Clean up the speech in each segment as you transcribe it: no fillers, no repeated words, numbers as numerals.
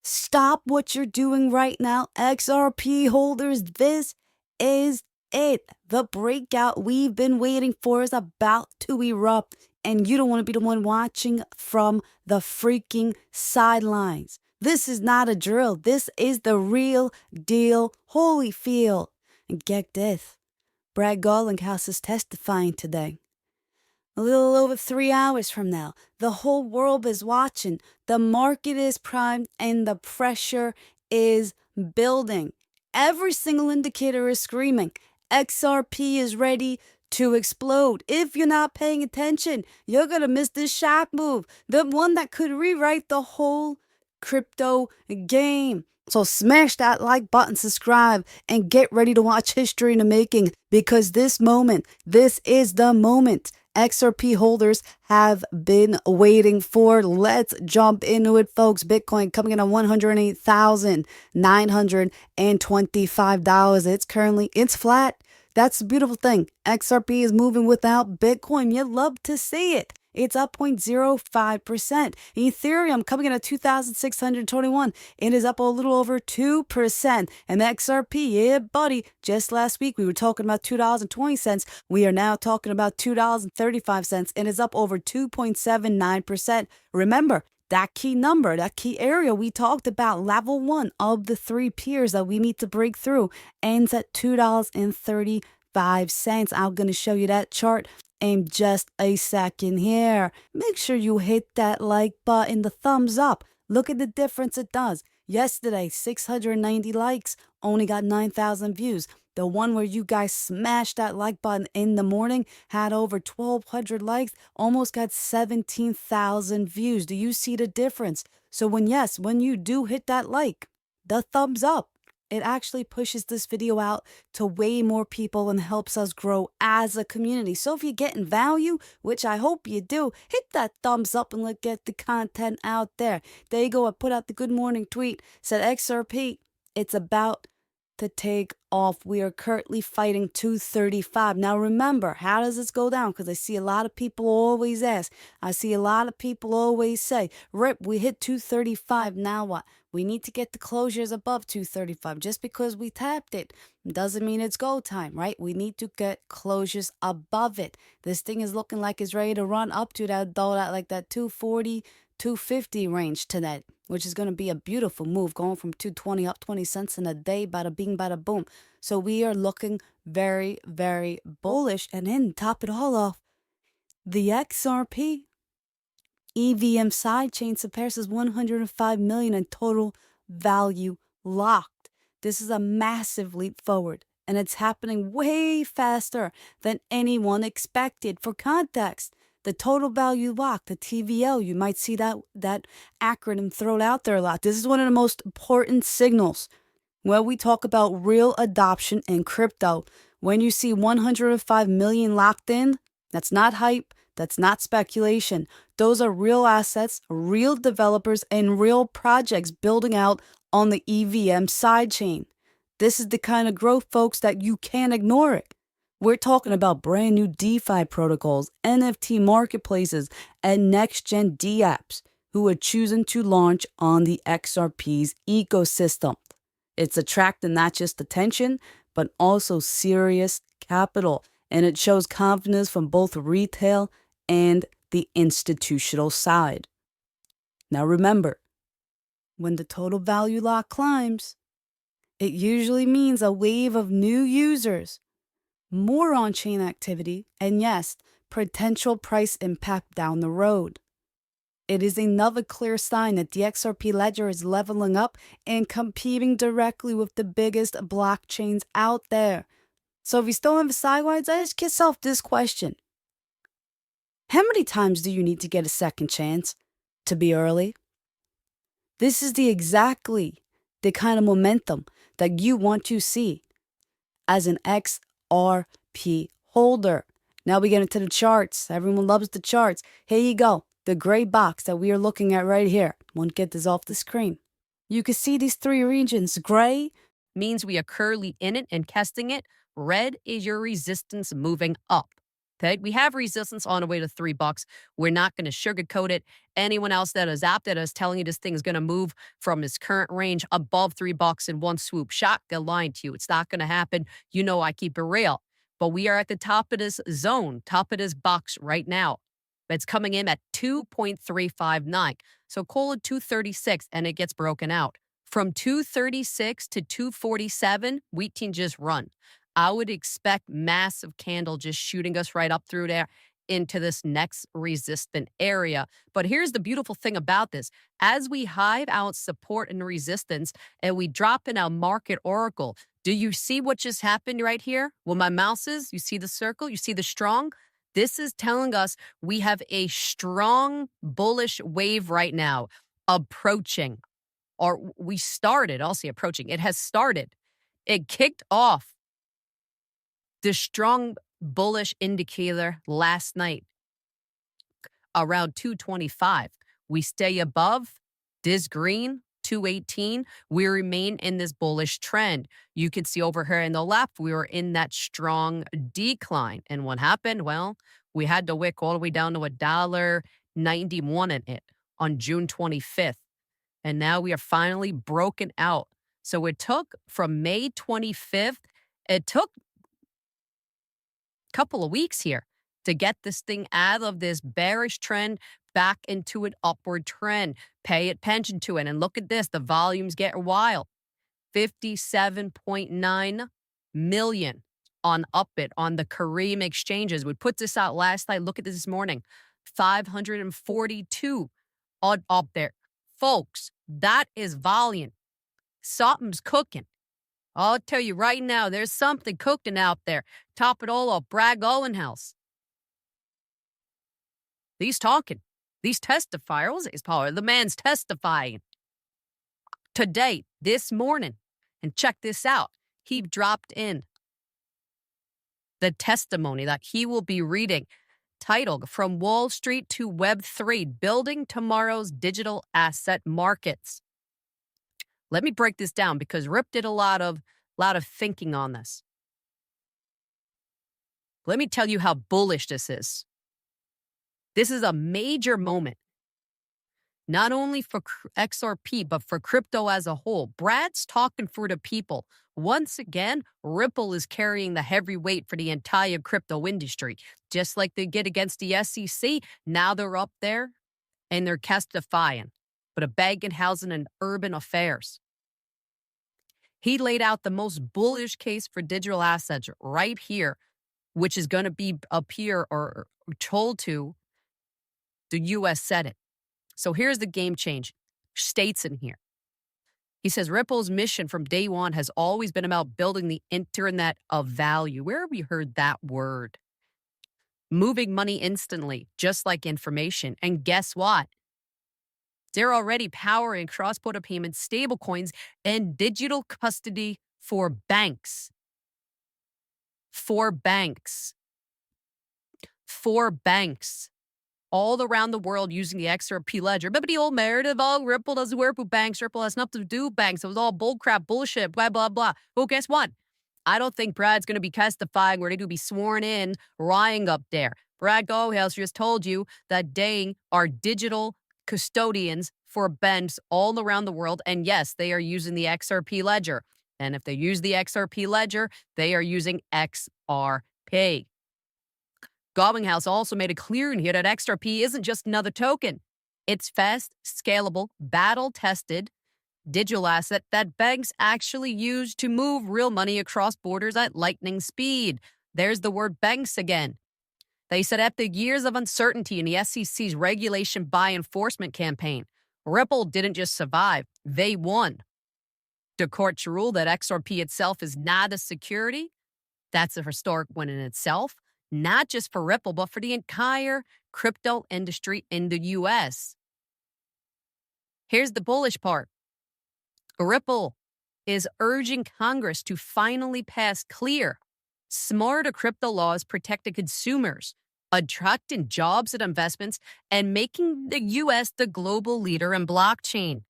Stop what you're doing right now. XRP holders, this is it. The breakout we've been waiting for is about to erupt, and you don't want to be the one watching from the freaking sidelines. This is not a drill. This is the real deal Holyfield. And get this, Brad Garlinghouse is testifying today. A little over 3 hours from now, the whole world is watching. The market is primed and the pressure is building. Every single indicator is screaming. XRP is ready to explode. If you're not paying attention, you're going to miss this shock move. The one that could rewrite the whole crypto game. So smash that like button, subscribe, and get ready to watch history in the making, because this is the moment XRP holders have been waiting for. Let's jump into it, folks. Bitcoin coming in at $108,925. It's flat. That's the beautiful thing. XRP is moving without Bitcoin. You'd love to see it. It's up 0.05%. Ethereum coming in at 2,621. It is up a little over 2%. And the XRP, yeah, buddy, just last week we were talking about $2.20. We are now talking about $2.35. And it's up over 2.79%. Remember, that key number, that key area we talked about, level 1 of the 3 peers that we need to break through, ends at $2.35. I'm going to show you that chart in just a second here. Make sure you hit that like button, the thumbs up. Look at the difference it does. Yesterday, 690 likes, only got 9,000 views. The one where you guys smashed that like button in the morning had over 1,200 likes, almost got 17,000 views. Do you see the difference? So when you do hit that like, the thumbs up, it actually pushes this video out to way more people and helps us grow as a community. So if you're getting value, which I hope you do, hit that thumbs up and let's get the content out there. There you go. I put out the good morning tweet, said XRP, it's about to take off. We are currently fighting 235. Now remember, how does this go down? Because I see a lot of people always ask. I see a lot of people always say, Rip, we hit 235. Now what? We need to get the closures above 235. Just because we tapped it doesn't mean it's go time, right? We need to get closures above it. This thing is looking like it's ready to run up to that 240, 250 range tonight, which is going to be a beautiful move, going from 220 up 20 cents in a day, bada bing, bada boom. So we are looking very, very bullish. And then top it all off, the XRP EVM sidechain surpasses 105 million in total value locked. This is a massive leap forward, and it's happening way faster than anyone expected. For context, the total value locked, the TVL, you might see that acronym thrown out there a lot. This is one of the most important signals when we talk about real adoption in crypto. When you see 105 million locked in, that's not hype. That's not speculation. Those are real assets, real developers, and real projects building out on the EVM sidechain. This is the kind of growth, folks, that you can't ignore it. We're talking about brand new DeFi protocols, NFT marketplaces, and next-gen DApps who are choosing to launch on the XRP's ecosystem. It's attracting not just attention, but also serious capital. And it shows confidence from both retail and the institutional side. Now remember, when the total value lock climbs, it usually means a wave of new users, more on-chain activity, and yes, potential price impact down the road. It is another clear sign that the XRP ledger is leveling up and competing directly with the biggest blockchains out there. So if you still have a sideways, ask yourself this question. How many times do you need to get a second chance to be early? This is exactly the kind of momentum that you want to see as an XRP holder. Now we get into the charts. Everyone loves the charts. Here you go. The gray box that we are looking at right here. Won't get this off the screen. You can see these 3 regions. Gray means we are currently in it and testing it. Red is your resistance moving up. Okay, we have resistance on the way to $3. We're not going to sugarcoat it. Anyone else that is apt at us telling you this thing is going to move from its current range above $3 in one swoop shot, they're lying to you. It's not going to happen. You know I keep it real. But we are at the top of this zone, top of this box right now. It's coming in at 2.359. So call it 236 and it gets broken out. From 236 to 247, we can just run. I would expect massive candle just shooting us right up through there into this next resistant area. But here's the beautiful thing about this. As we hive out support and resistance and we drop in our market oracle, do you see what just happened right here? Well, my mouse is, you see the circle, you see the strong? This is telling us we have a strong bullish wave right now approaching, or we started, I'll say approaching. It has started. It kicked off the strong bullish indicator last night around 225. We stay above this green, 218. We remain in this bullish trend. You can see over here in the left, we were in that strong decline. And what happened? Well, we had to wick all the way down to $1.91 in it on June 25th. And now we are finally broken out. So it took from May 25th, it took couple of weeks here to get this thing out of this bearish trend back into an upward trend. Pay attention to it. And look at this. The volumes get wild. 57.9 million on Upbit on the Kareem exchanges. We put this out last night. Look at this morning. 542 on up there. Folks, that is volume. Something's cooking. I'll tell you right now, there's something cooking out there. Top it all up, Bragg Owenhouse. He's talking. These testifiers, the man's testifying. Today, this morning, and check this out, he dropped in the testimony that he will be reading, titled From Wall Street to Web3, Building Tomorrow's Digital Asset Markets. Let me break this down because Rip did a lot of thinking on this. Let me tell you how bullish this is. This is a major moment, not only for XRP, but for crypto as a whole. Brad's talking for the people. Once again, Ripple is carrying the heavy weight for the entire crypto industry. Just like they did against the SEC, now they're up there and they're testifying. But a Baggin Housing and Urban Affairs. He laid out the most bullish case for digital assets right here, which is going to be up here or told to the U.S. Senate. So here's the game change. States in here. He says Ripple's mission from day one has always been about building the internet of value. Where have we heard that word? Moving money instantly, just like information. And guess what? They're already powering cross-border payments, stablecoins, and digital custody for banks. For banks. All around the world using the XRP ledger. Remember the old narrative, Ripple doesn't work with banks. Ripple has nothing to do with banks. It was all bullcrap, bullshit, blah, blah, blah. Well, guess what? I don't think Brad's going to be testifying or going to be sworn in, lying up there. Brad Goldhouse just told you that they are digital custodians for banks all around the world. And yes, they are using the XRP ledger. And if they use the XRP ledger, they are using XRP. Gobbinghouse also made it clear in here that XRP isn't just another token. It's fast, scalable, battle-tested digital asset that banks actually use to move real money across borders at lightning speed. There's the word banks again. They said after years of uncertainty in the SEC's regulation by enforcement campaign, Ripple didn't just survive, they won. The courts ruled that XRP itself is not a security. That's a historic win in itself, not just for Ripple, but for the entire crypto industry in the U.S. Here's the bullish part. Ripple is urging Congress to finally pass clear, smarter crypto laws protecting consumers, attracting jobs and investments, and making the U.S. the global leader in blockchain.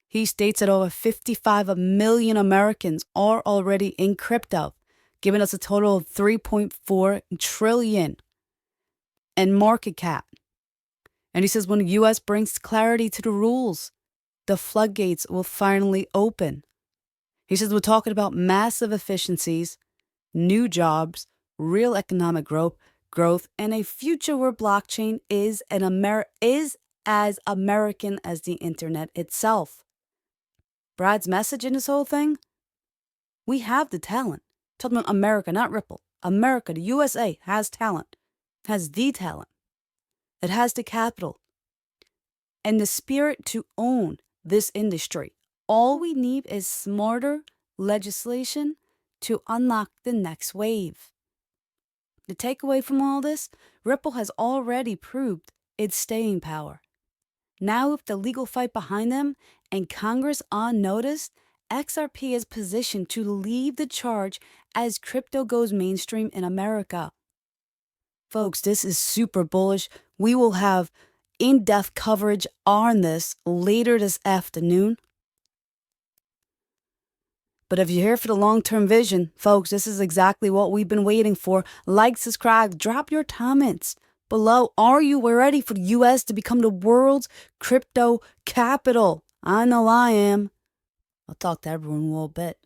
He states that over 55 million Americans are already in crypto, giving us a total of 3.4 trillion. and market cap. And he says when the U.S. brings clarity to the rules, the floodgates will finally open. He says we're talking about massive efficiencies, new jobs, real economic growth, and a future where blockchain is as American as the internet itself. Brad's message in this whole thing? We have the talent. Talking about America, not Ripple. America, the USA, has talent, has the talent. It has the capital and the spirit to own this industry. All we need is smarter legislation to unlock the next wave. The takeaway from all this, Ripple has already proved its staying power. Now with the legal fight behind them and Congress on notice, XRP is positioned to lead the charge as crypto goes mainstream in America. Folks, this is super bullish. We will have in-depth coverage on this later this afternoon. But if you're here for the long-term vision, folks, this is exactly what we've been waiting for. Like, subscribe, drop your comments below. Are you ready for the U.S. to become the world's crypto capital? I know I am. I'll talk to everyone in a little bit.